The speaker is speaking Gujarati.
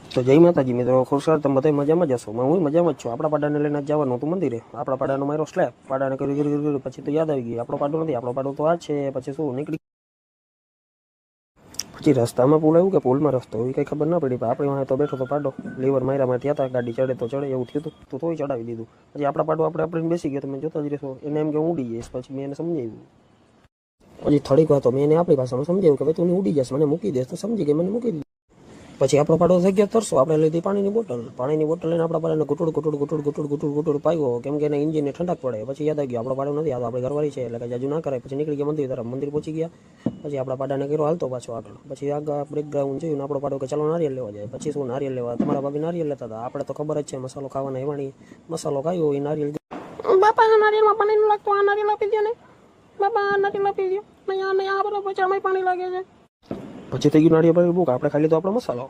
તો જય માતાજી મિત્રો, ખુશહાલ તમે બધા મજામાં જશો. હું મજામાં જ છું. આપણા પાડાને લઈને જવાનું હતું મંદિરે. આપણા પાડાનો મારો સ્લેબ પાડાને કર્યું પછી તો યાદ આવી ગયું આપણો પાડો નથી. આપણો પાડો તો આ છે. પછી શું નીકળી પછી રસ્તામાં પુલ આવ્યું કે પુલમાં રસ્તો એવી કંઈ ખબર ના પડી. આપણે વાંહે તો બેઠો તો પાડો લીવર માર્યામાં ત્યાં હતા. ગાડી ચડે તો ચડે એવું થયું હતું તો તોય ચડાવી દીધું. પછી આપણા પાડો આપણે બેસી ગયો. તમે જોતા જ રહેશો. એને એમ કે હું ઉડી જઈશ. પછી મેં એને સમજાવ્યું. પછી થોડીક વાર તો મેં એને આપણી ભાષામાં સમજાવ્યું કે ભાઈ તું ઉડી જશે, મને મૂકી દઈશ. તો સમજી ગઈ, મને મૂકી દીધી. પછી આપણો પાડો થઈ ગયો તરસો. આપણે લીધી પાણીની બોટલ લઈને આપણા પાડાને ગુટુડ પાયો. કેમ કે એને ઇન્જિનને ઠંડક પડે. પછી યાદ આવી ગયો આપણો પાડો નથી, આ તો આપણે ઘરવાળી છે એટલે કે જાજુ ના કરાય. પછી નીકળી ગયા મંદિર તરફ. મંદિર પહોંચી ગયા. પછી આપણા પાડાને કર્યો હાલતો પાછો આગળ. પછી આગળ બ્રેકગ્રાઉન્ડ જોયું ને આપણો પાડો કે ચાલો નારિયેલ લેવા જાય. પછી શું નારિયેલ લેવા, તમારા ભાભી નારિયેલ લેતા હતા. આપણે તો ખબર જ છે મસાલો ખાવાના હેવાણી. મસાલો ખાયો એ નારિયેલ. બાપા આ નારિયેલમાં પાણી ન લાગતું, આ નારિયેલ આપી દો ને બાપા, આ નારિયેલ આપી દો. નહીં આ બરાબર છે, આમાં પાણી લાગે છે. પછી થઈ ગયું નારિયેળ બુક. આપણે ખાલી તો આપણો મસાલો.